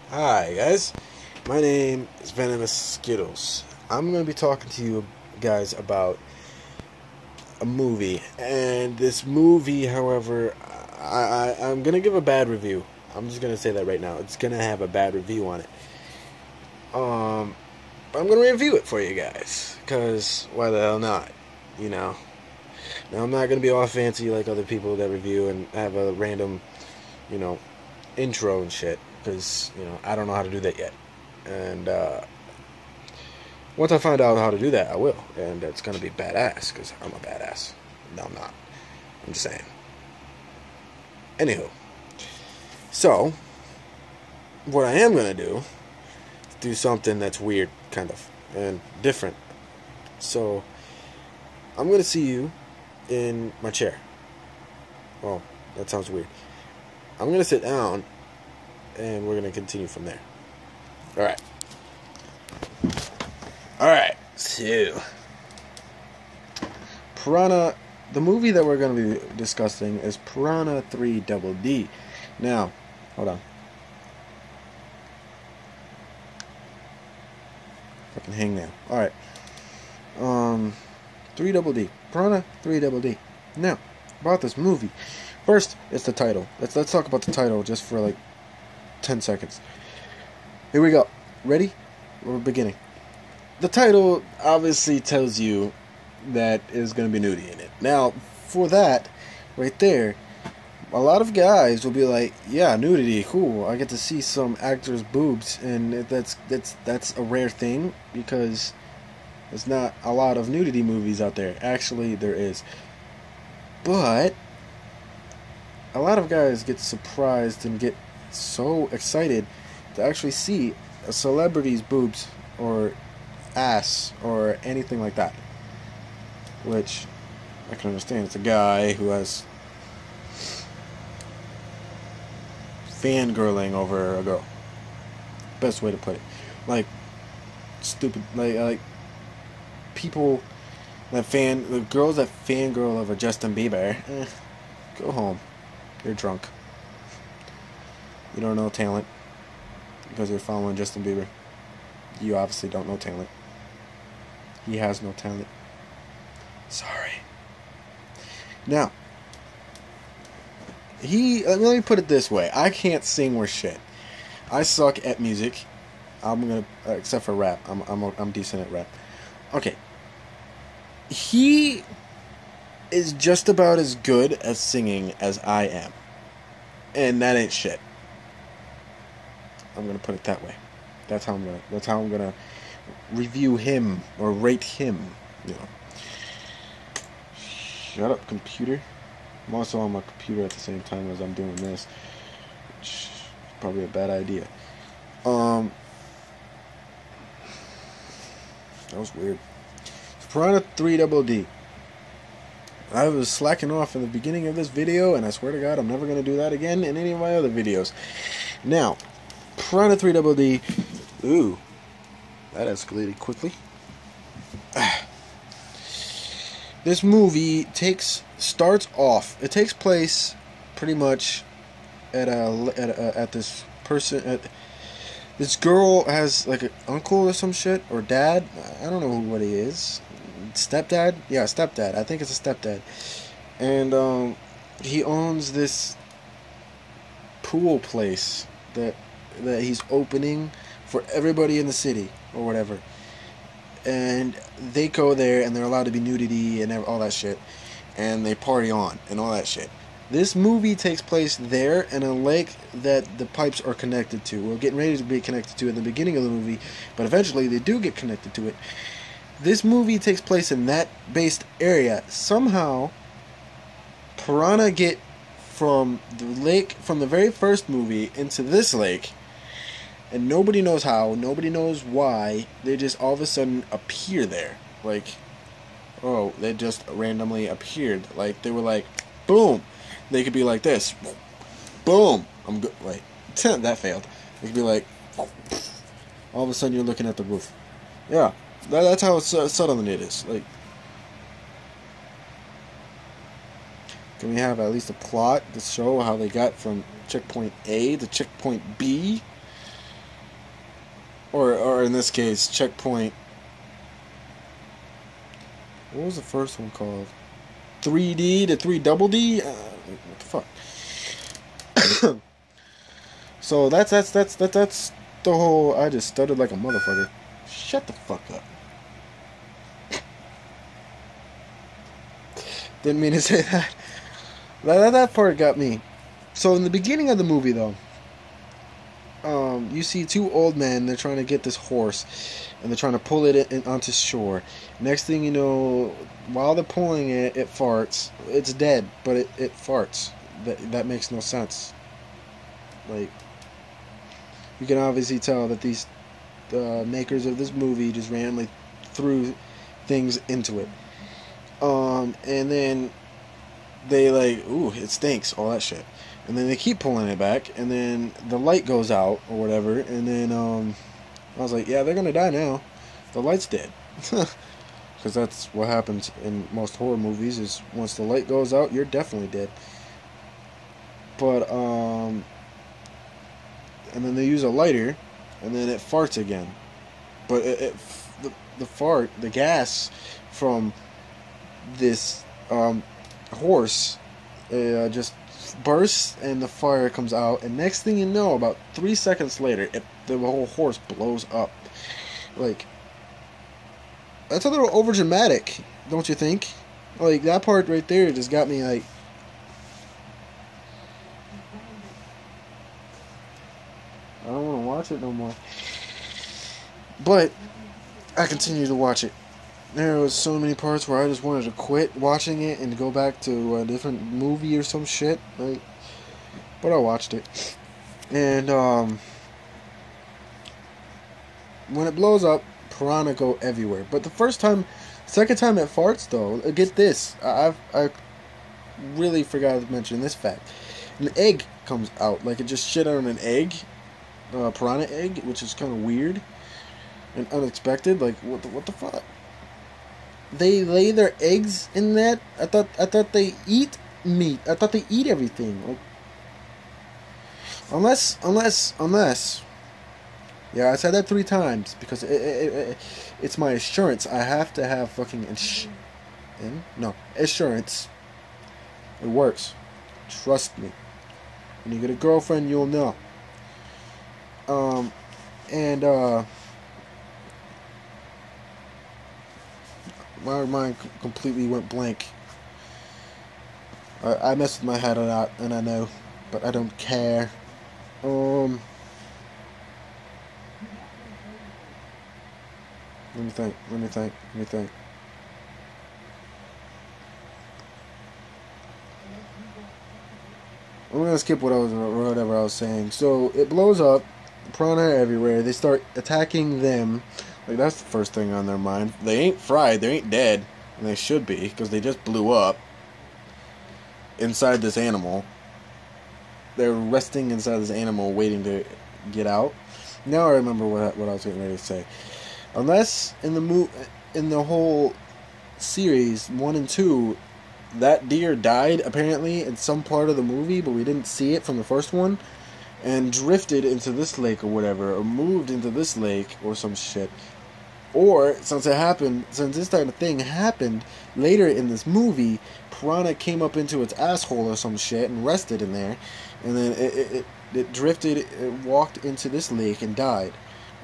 Hi guys, my name is Venomous Skittles. I'm going to be talking to you guys about a movie, and this movie, however, I'm going to give a bad review. I'm just going to say that right now. It's going to have a bad review on it. But I'm going to review it for you guys, because why the hell not, you know? Now, I'm not going to be all fancy like other people that review and have a random, you know, intro and shit, because, you know, I don't know how to do that yet. And once I find out how to do that, I will. And it's going to be badass, because I'm a badass. No, I'm not. I'm just saying. Anywho. So, what I am going to do is do something that's weird, kind of, and different. So, I'm going to see you in my chair. Oh, that sounds weird. I'm going to sit down, and we're going to continue from there. Alright. Alright, so Piranha, the movie that we're going to be discussing is Piranha 3 Double D. Now, hold on. Fucking hang now. Alright. 3 Double D. Piranha 3 Double D. Now, about this movie. First, it's the title. Let's talk about the title just for like 10 seconds. Here we go. Ready? We're beginning. The title obviously tells you that there's going to be nudity in it. Now, for that, right there, a lot of guys will be like, yeah, nudity, cool. I get to see some actors' boobs, and that's a rare thing, because there's not a lot of nudity movies out there. Actually, there is. But a lot of guys get surprised and get so excited to actually see a celebrity's boobs or ass or anything like that, which I can understand. It's a guy who has fangirling over a girl. Best way to put it. Like stupid, like people the girls that fangirl over Justin Bieber. Go home. You're drunk. You don't know talent because you're following Justin Bieber. You obviously don't know talent. He has no talent. Sorry. Now, let me put it this way. I can't sing worth shit. I suck at music. Except for rap. I'm decent at rap. Okay. He is just about as good at singing as I am. And that ain't shit. I'm gonna put it that way. That's how I'm gonna review him or rate him. You know. Shut up, computer. I'm also on my computer at the same time as I'm doing this, which is probably a bad idea. That was weird. Piranha 3 Double D. I was slacking off in the beginning of this video, and I swear to God, I'm never going to do that again in any of my other videos. Now, Piranha 3 Double D. Ooh, that escalated quickly. This movie starts off. It takes place pretty much at this person. This girl has like an uncle or some shit, or dad. I don't know what he is. Stepdad? Yeah, stepdad. I think it's a stepdad. And he owns this pool place that he's opening for everybody in the city or whatever. And they go there, and they're allowed to be nudity and all that shit, and they party on and all that shit. This movie takes place there in a lake that the pipes are connected to. We're getting ready to be connected to in the beginning of the movie, but eventually they do get connected to it. This movie takes place in that based area. Somehow, Piranha get from the lake, from the very first movie, into this lake, and nobody knows how, nobody knows why. They just all of a sudden appear there. Like, oh, they just randomly appeared. Like, they were like, boom. They could be like this. Boom. I'm good. Wait, that failed. They could be like, all of a sudden you're looking at the roof. Yeah, that's how subtle it is. Like, can we have at least a plot to show how they got from checkpoint A to checkpoint B? or in this case, checkpoint. What was the first one called? 3D to 3 double D. What the fuck? So that's the whole. I just stuttered like a motherfucker. Shut the fuck up. Didn't mean to say that. That part got me. So in the beginning of the movie, though, you see two old men. They're trying to get this horse, and they're trying to pull it onto shore. Next thing you know, while they're pulling it, it farts. It's dead, but it farts. That makes no sense. Like, you can obviously tell that these makers of this movie just randomly threw things into it. And then they like, ooh, it stinks, all that shit. And then they keep pulling it back, and then the light goes out or whatever, and then I was like, yeah, they're gonna die now. The light's dead. Because that's what happens in most horror movies, is once the light goes out, you're definitely dead. But and then they use a lighter, and then it farts again. But the fart, the gas from this horse just bursts, and the fire comes out, and next thing you know, about 3 seconds later, the whole horse blows up. Like, that's a little over dramatic, don't you think? Like, that part right there just got me like, I don't want to watch it no more. But I continued to watch it. There was so many parts where I just wanted to quit watching it and go back to a different movie or some shit. Like, but I watched it. And when it blows up, piranha go everywhere. But the second time it farts though, get this. I really forgot to mention this fact. An egg comes out, like it just shit on an egg, piranha egg, which is kind of weird and unexpected. Like, what the fuck? They lay their eggs in that? I thought they eat meat. I thought they eat everything. Like, unless. Yeah, I said that 3 times because it's my assurance. I have to have fucking assurance. It works. Trust me. When you get a girlfriend, you'll know. My mind completely went blank. I messed with my head a lot, and I know, but I don't care. Let me think. I'm gonna skip whatever I was saying. So it blows up, piranha everywhere. They start attacking them. Like, that's the first thing on their mind. They ain't fried, they ain't dead, and they should be, because they just blew up inside this animal. They're resting inside this animal, waiting to get out. Now I remember what I was getting ready to say. Unless in the whole series 1 and 2, that deer died apparently in some part of the movie, but we didn't see it from the first one, and drifted into this lake or whatever, or moved into this lake or some shit. Or, since this type of thing happened later in this movie, piranha came up into its asshole or some shit and rested in there, and then it drifted, it walked into this lake and died,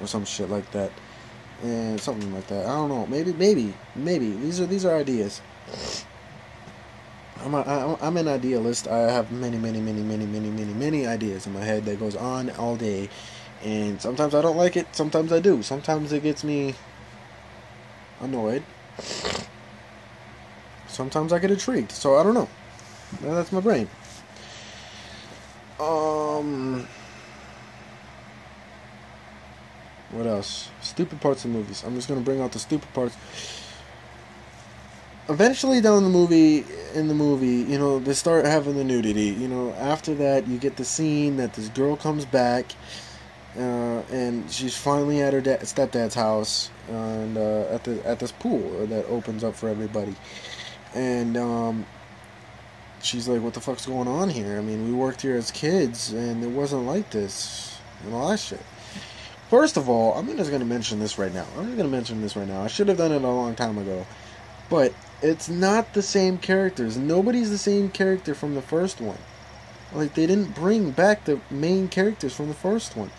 or some shit like that, and something like that. I don't know. Maybe. These are ideas. I'm an idealist. I have many ideas in my head that goes on all day, and sometimes I don't like it. Sometimes I do. Sometimes it gets me annoyed. Sometimes I get intrigued. So I don't know. That's my brain. What else? Stupid parts of movies. I'm just gonna bring out the stupid parts. Eventually down in the movie, you know, they start having the nudity. You know, after that, you get the scene that this girl comes back, and she's finally at her stepdad's house, and at this pool that opens up for everybody, and she's like, "What the fuck's going on here? I mean, we worked here as kids, and it wasn't like this, and all that shit." First of all, I'm just gonna mention this right now. I should have done it a long time ago, but it's not the same characters. Nobody's the same character from the first one. Like, they didn't bring back the main characters from the first one.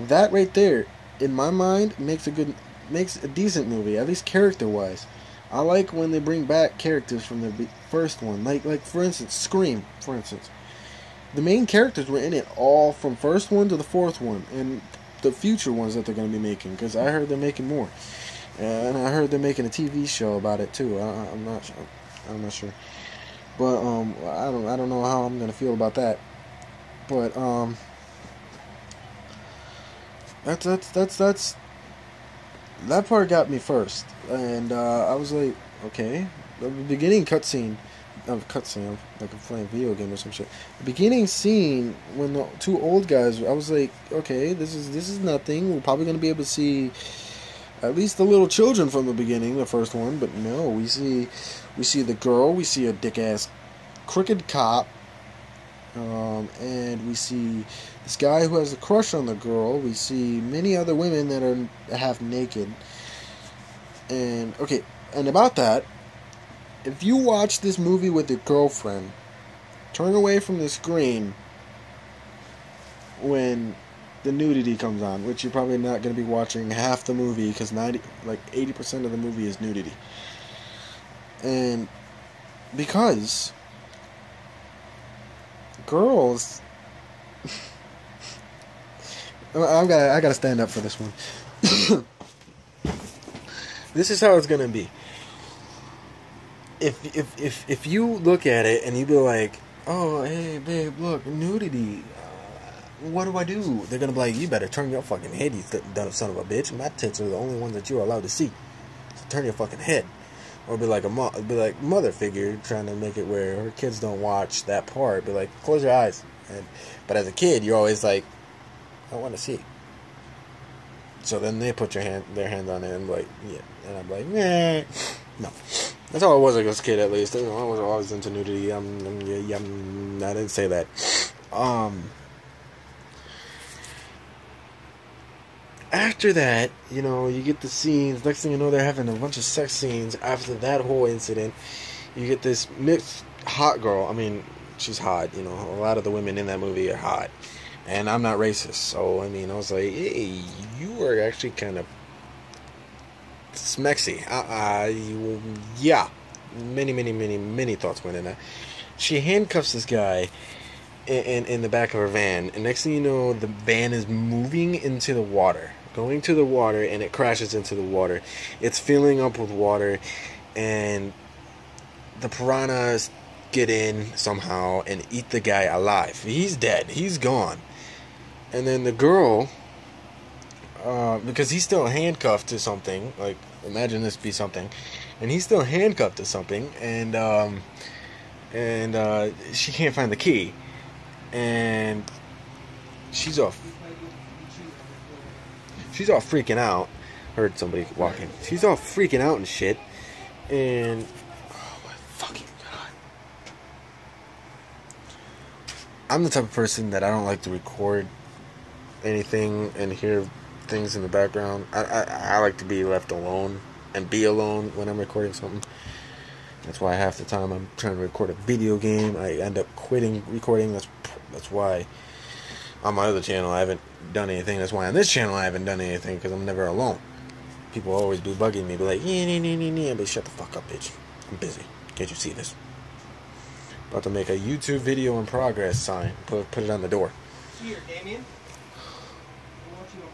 That right there, in my mind, makes a decent movie, at least character-wise. I like when they bring back characters from the first one. Like for instance, Scream, for instance. The main characters were in it all from first one to the fourth one, and the future ones that they're going to be making, because I heard they're making more. And I heard they're making a TV show about it too. I'm not sure. But I don't know how I'm gonna feel about that. But that's that part got me first, and I was like, okay. The beginning cutscene, like I'm playing a video game or some shit. The beginning scene when the two old guys, I was like, okay, this is nothing. We're probably gonna be able to see at least the little children from the beginning, the first one, but no, we see the girl, we see a dick-ass crooked cop, and we see this guy who has a crush on the girl, we see many other women that are half naked, and about that, if you watch this movie with your girlfriend, turn away from the screen when the nudity comes on, which you're probably not going to be watching half the movie, because 80% of the movie is nudity. And because girls I gotta stand up for this one. This is how it's gonna be. If you look at it and you be like, oh, hey babe, look, nudity, what do? They're gonna be like, you better turn your fucking head, you dumb son of a bitch. My tits are the only ones that you're allowed to see. So turn your fucking head. Or be like mother figure trying to make it where her kids don't watch that part. Be like, close your eyes. But as a kid, you're always like, I want to see. So then they put their hand on it and like, yeah. And I'm like, nah. No. That's all it was, like, as a kid, at least. I was always into nudity. I didn't say that. After that, you get the scenes. Next thing you know, they're having a bunch of sex scenes. After that whole incident, you get this mixed hot girl. I mean, she's hot. A lot of the women in that movie are hot. And I'm not racist. So, I was like, hey, you are actually kind of smexy. Yeah. Many thoughts went in that. She handcuffs this guy in the back of her van, and next thing you know, the van is moving into the water, going to the water, and it crashes into the water. It's filling up with water, and the piranhas get in somehow and eat the guy alive. He's dead. He's gone. And then the girl, because he's still handcuffed to something, like, imagine this be something, and he's still handcuffed to something, and she can't find the key. And she's all freaking out. Heard somebody walking. She's all freaking out and shit. And oh my fucking god, I'm the type of person that I don't like to record anything and hear things in the background. I like to be left alone and be alone when I'm recording something. That's why half the time I'm trying to record a video game, I end up quitting recording. That's why on my other channel I haven't done anything. That's why on this channel I haven't done anything, because I'm never alone. People always be bugging me, be like, yeah, but shut the fuck up, bitch. I'm busy. Can't you see this? About to make a YouTube video in progress sign. Put it on the door. Here, Damien. I want you to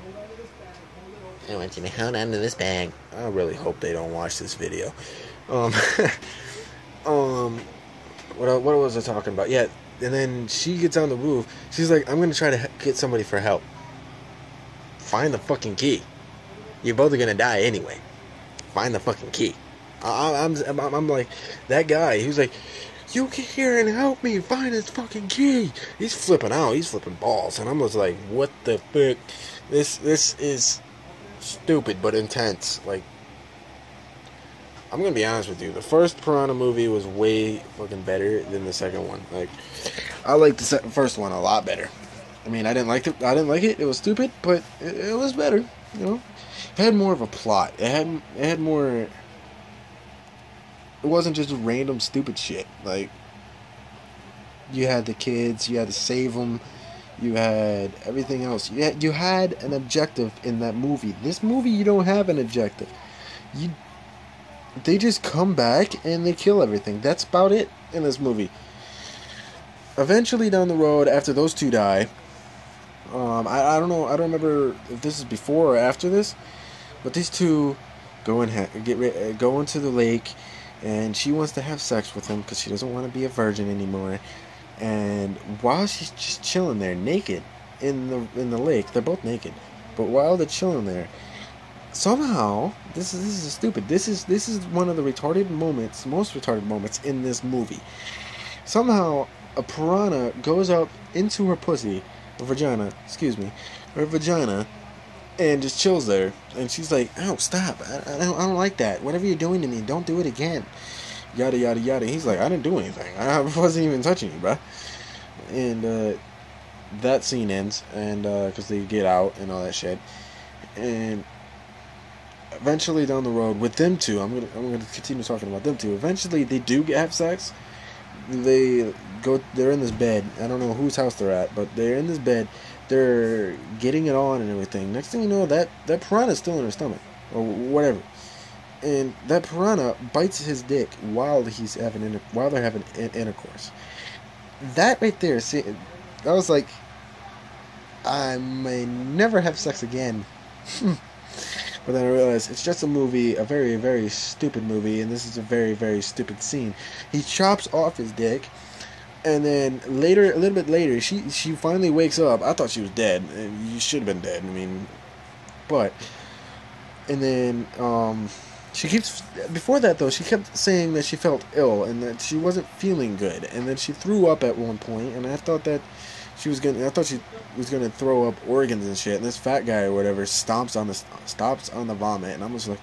hold on to this bag. I really hope they don't watch this video. What was I talking about? Yeah, and then she gets on the roof. She's like, I'm gonna try to get somebody for help. Find the fucking key. You're both gonna die anyway. Find the fucking key. I'm like, that guy. He was like, you get here and help me find this fucking key. He's flipping out. He's flipping balls, and I'm just like, what the fuck? This is stupid but intense. Like, I'm gonna be honest with you. The first Piranha movie was way fucking better than the second one. Like, I like the first one a lot better. I mean, I didn't like it. I didn't like it. It was stupid, but it was better. You know, it had more of a plot. It had more. It wasn't just random stupid shit. Like, you had the kids, you had to save them, you had everything else. You had an objective in that movie. This movie, you don't have an objective. You They just come back and they kill everything. That's about it in this movie. Eventually, down the road, after those two die, I don't know. I don't remember if this is before or after this, but these two go into the lake, and she wants to have sex with him because she doesn't want to be a virgin anymore. And while she's just chilling there, naked in the lake, they're both naked. But while they're chilling there, somehow this is stupid. This is one of the most retarded moments in this movie. Somehow a piranha goes up into her pussy, her vagina, and just chills there. And she's like, "Oh, stop! I don't like that. Whatever you're doing to me, don't do it again." Yada yada yada. He's like, "I didn't do anything. I wasn't even touching you, bruh." And that scene ends, and because they get out and all that shit, and eventually down the road with them two, I'm gonna continue talking about them two. Eventually, they do have sex. They're in this bed. I don't know whose house they're at, but they're in this bed. They're getting it on and everything. Next thing you know, that piranha's still in her stomach or whatever, and that piranha bites his dick while they're having intercourse. That right there, see, I was like, I may never have sex again. But then I realized it's just a movie, a very, very stupid movie, and this is a very, very stupid scene. He chops off his dick, and then a little bit later, she finally wakes up. I thought she was dead. You should have been dead. I mean, and then before that though, she kept saying that she felt ill and that she wasn't feeling good, and then she threw up at one point, and I thought she was gonna throw up organs and shit, and this fat guy or whatever stomps on the vomit, and I'm just like,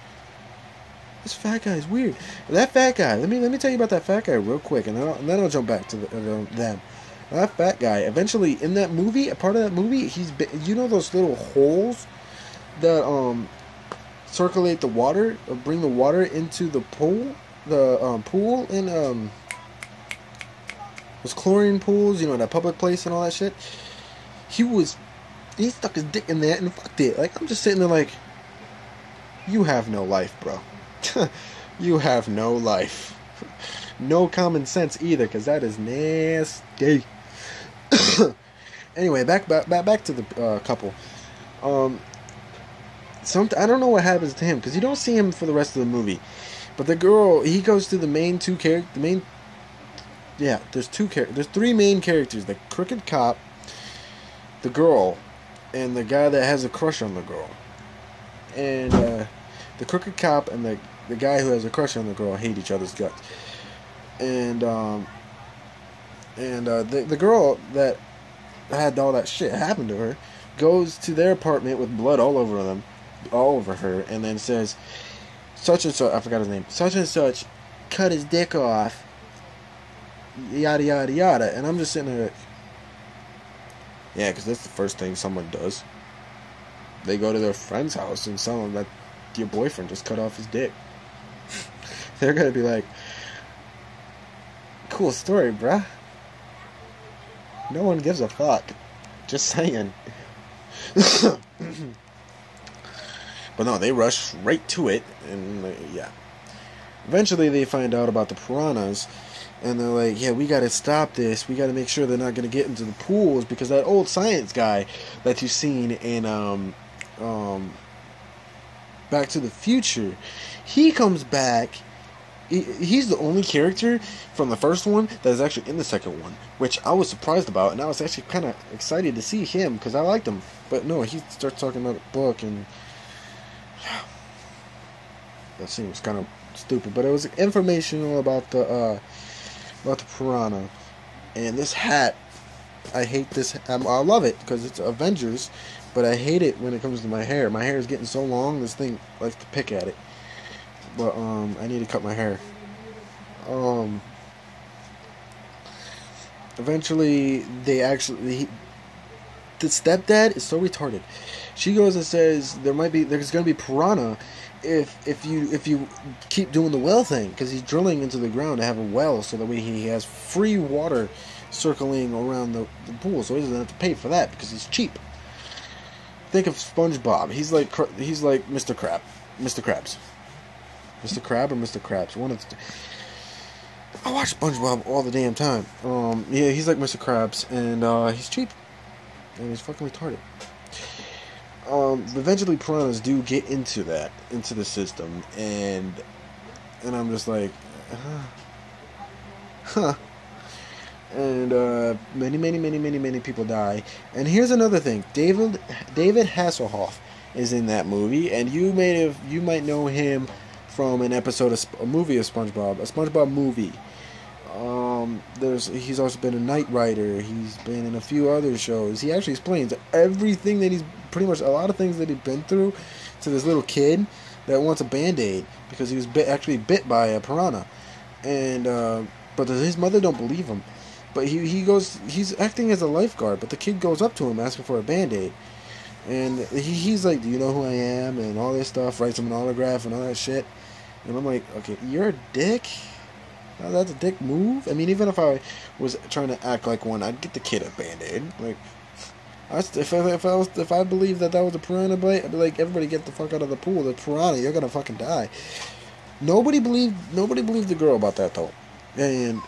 this fat guy is weird. And that fat guy, let me tell you about that fat guy real quick, and then I'll jump back to them. That fat guy, eventually in that movie, a part of that movie, you know those little holes that circulate the water, or bring the water into the pool, pool in those chlorine pools, you know, that public place and all that shit. He stuck his dick in there and fucked it. Like, I'm just sitting there like, you have no life, bro. You have no life. No common sense either, because that is nasty. Anyway, back to the couple. I don't know what happens to him, because you don't see him for the rest of the movie. But the girl, he goes to the main two characters. There's three main characters: the crooked cop, the girl, and the guy that has a crush on the girl. And the crooked cop and the guy who has a crush on the girl hate each other's guts. And the girl that had all that shit happen to her goes to their apartment with blood all over her, and then says, such and such, I forgot his name, such and such cut his dick off, yada yada yada. And I'm just sitting there like, yeah, because that's the first thing someone does. They go to their friend's house and tell them that your boyfriend just cut off his dick. They're gonna be like, cool story, bruh. No one gives a fuck. Just saying. But no, they rush right to it, and yeah. Eventually they find out about the piranhas, and they're like, yeah, we gotta stop this. We gotta make sure they're not gonna get into the pools, because that old science guy that you've seen in Back to the Future, he comes back. He's the only character from the first one that is actually in the second one, which I was surprised about, and I was actually kind of excited to see him because I liked him. But no, he starts talking about a book, and that seems kind of stupid. But it was informational about the piranha. And this hat, I hate this. I love it because it's Avengers, but I hate it when it comes to my hair. My hair is getting so long, this thing likes to pick at it. But I need to cut my hair. Eventually the stepdad is so retarded. She goes and says there's gonna be piranha if you keep doing the well thing, because he's drilling into the ground to have a well so that way he has free water circling around the pool, so he doesn't have to pay for that because he's cheap. Think of SpongeBob. He's like Mr. Crab, Mr. Krabs, Mr. Crab or Mr. Krabs. One of the. I watch SpongeBob all the damn time. Yeah, he's like Mr. Krabs, and he's cheap, and he's fucking retarded. Eventually piranhas do get into the system, and I'm just like, huh. And many people die. And here's another thing: David Hasselhoff is in that movie, and you might know him from an episode of a movie of SpongeBob, a SpongeBob movie. He's also been a Knight Rider. He's been in a few other shows. He actually explains everything that pretty much a lot of things that he's been through to this little kid that wants a Band-Aid because he was actually bit by a piranha, and but his mother don't believe him. But he's acting as a lifeguard, but the kid goes up to him asking for a Band-Aid, and he's like, "Do you know who I am?" and all this stuff, writes him an autograph and all that shit. And I'm like, okay, you're a dick. Now that's a dick move. I mean, even if I was trying to act like one, I'd get the kid a Band-Aid. Like, if I believed that was a piranha bite, I'd be like, everybody get the fuck out of the pool. The piranha, you're gonna fucking die. Nobody believed the girl about that though, and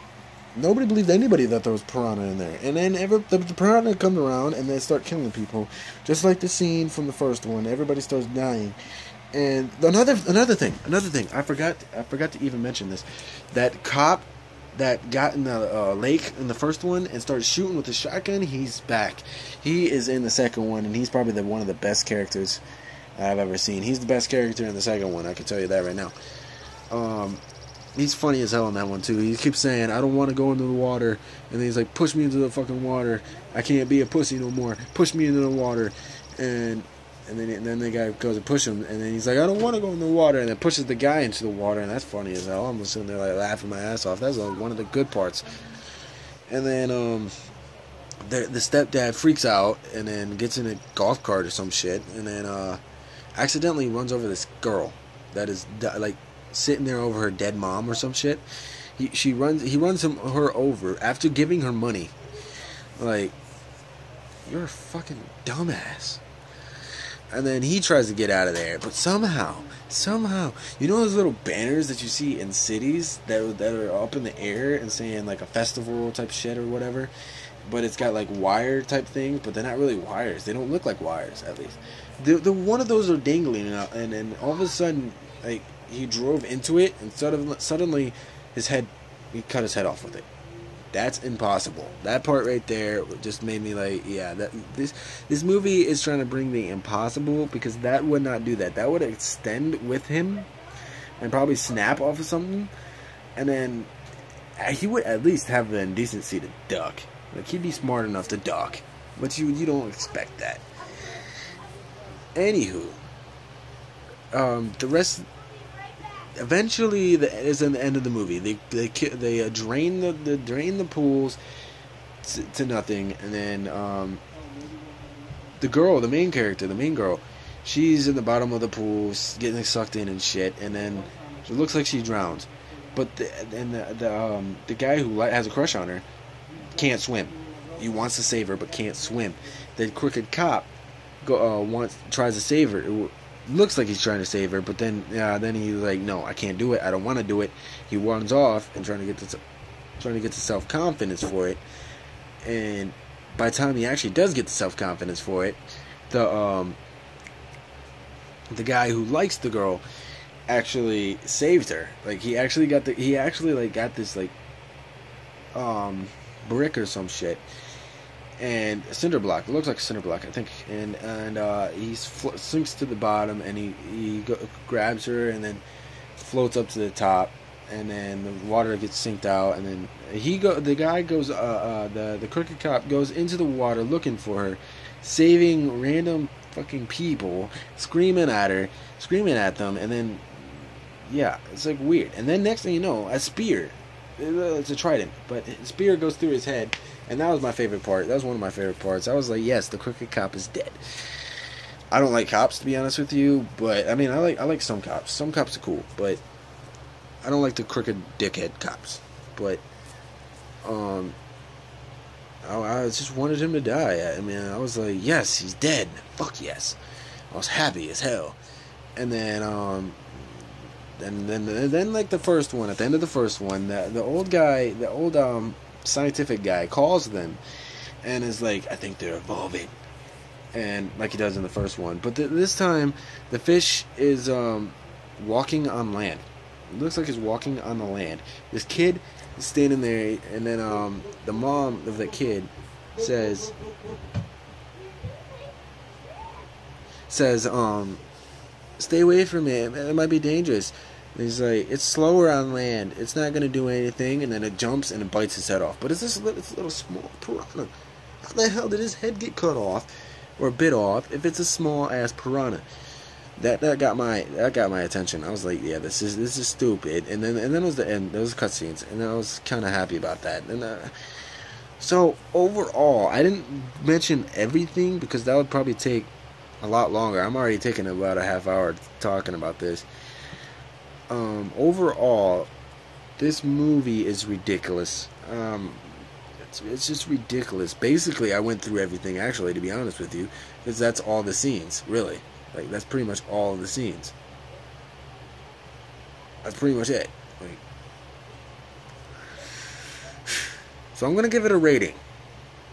nobody believed anybody that there was piranha in there. And then the piranha comes around and they start killing people, just like the scene from the first one. Everybody starts dying. And another thing, I forgot to even mention this. That cop that got in the lake in the first one and started shooting with the shotgun, he's back. He is in the second one, and he's probably one of the best characters I've ever seen. He's the best character in the second one, I can tell you that right now. He's funny as hell in that one too. He keeps saying, "I don't want to go into the water," and then he's like, "Push me into the fucking water. I can't be a pussy no more. Push me into the water." And then the guy goes to push him, and then he's like, "I don't want to go in the water," and then pushes the guy into the water, and that's funny as hell. I'm sitting there like laughing my ass off. That's one of the good parts. And then the stepdad freaks out, and then gets in a golf cart or some shit, and then accidentally runs over this girl that is like sitting there over her dead mom or some shit. He runs her over after giving her money. Like, you're a fucking dumbass. And then he tries to get out of there, but somehow, you know those little banners that you see in cities that are up in the air and saying like a festival type shit or whatever, but it's got like wire type things, but they're not really wires. They don't look like wires, at least. The one of those are dangling, and all of a sudden, like, he drove into it, and suddenly he cut his head off with it. That's impossible. That part right there just made me like, yeah, this movie is trying to bring the impossible, because that would not do that. That would extend with him and probably snap off of something, and then he would at least have the indecency to duck. Like, he'd be smart enough to duck, but you don't expect that. Anywho, the rest. Eventually, is in the end of the movie. They drain the pools to nothing, and then the main girl, she's in the bottom of the pool getting sucked in and shit, and then it looks like she drowns. But the guy who has a crush on her can't swim. He wants to save her, but can't swim. The crooked cop tries to save her. Looks like he's trying to save her, but then he's like, "No, I can't do it. I don't want to do it." He runs off and trying to get the self-confidence for it. And by the time he actually does get the self-confidence for it, the guy who likes the girl actually saved her. Like, he actually got this like brick or some shit. And a cinder block. It looks like a cinder block, I think. And he sinks to the bottom, and he grabs her, and then floats up to the top, and then the water gets sinked out, and then the crooked cop goes into the water looking for her, saving random fucking people, screaming at them, and then yeah, it's like weird. And then next thing you know, a spear. It's a trident, but a spear goes through his head, And that was my favorite part. That was one of my favorite parts. I was like, yes, the crooked cop is dead. I don't like cops, to be honest with you, but I mean, I like some cops. Some cops are cool, but I don't like the crooked dickhead cops. But I just wanted him to die. I mean, I was like, yes, he's dead. Fuck yes. I was happy as hell. And then like the first one, at the end of the first one, the old scientific guy calls them and is like, I think they're evolving, and like he does in the first one. But this time, the fish is walking on land. It looks like he's walking on the land. This kid is standing there, and then the mom of the kid says, stay away from it. It might be dangerous. And he's like, it's slower on land. It's not going to do anything. And then it jumps and it bites his head off. But it's this little small piranha. How the hell did his head get cut off or bit off if it's a small ass piranha? That got my attention. I was like, yeah, this is stupid. And then it was the end. There was cutscenes, and I was kind of happy about that. And so overall, I didn't mention everything because that would probably take a lot longer. I'm already taking about a half hour talking about this. Overall, this movie is ridiculous. It's just ridiculous. Basically, I went through everything, actually, to be honest with you, because that's all the scenes, really. Like, that's pretty much all of the scenes. That's pretty much it. Like, so I'm going to give it a rating.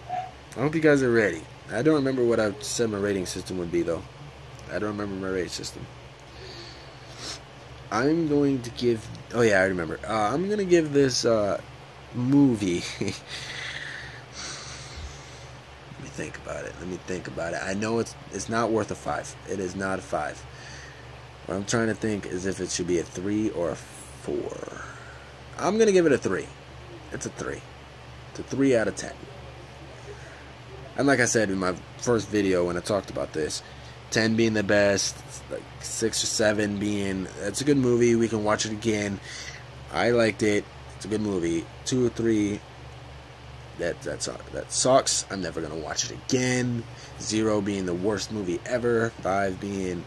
I hope you guys are ready. I don't remember what I said my rating system would be, though. I don't remember my rating system. I'm going to give... Oh, yeah, I remember. I'm going to give this movie... Let me think about it. I know it's not worth a 5. It is not a 5. What I'm trying to think is if it should be a 3 or a 4. I'm going to give it a 3. It's a 3. It's a 3 out of 10. And like I said in my first video when I talked about this, 10 being the best, like 6 or 7 being, it's a good movie, we can watch it again. I liked it. It's a good movie. 2 or 3, that sucks. I'm never gonna watch it again. 0 being the worst movie ever. 5 being,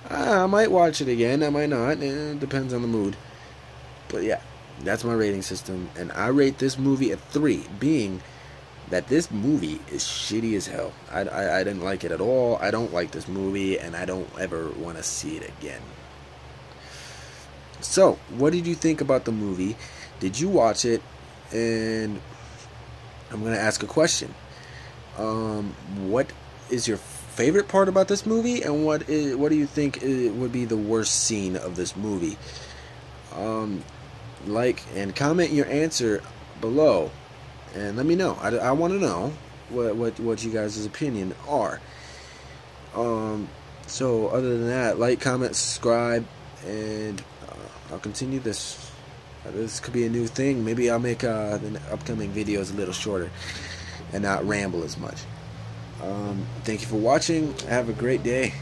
I might watch it again, I might not. It depends on the mood. But yeah, that's my rating system, and I rate this movie a 3, being that this movie is shitty as hell. I didn't like it at all. I don't like this movie, and I don't ever want to see it again. So, what did you think about the movie? Did you watch it? And I'm going to ask a question. What is your favorite part about this movie, and what do you think would be the worst scene of this movie? Like and comment your answer below, and let me know. I want to know what you guys' opinion are. So other than that, like, comment, subscribe, and I'll continue this. This could be a new thing. Maybe I'll make the upcoming videos a little shorter and not ramble as much. Thank you for watching. Have a great day.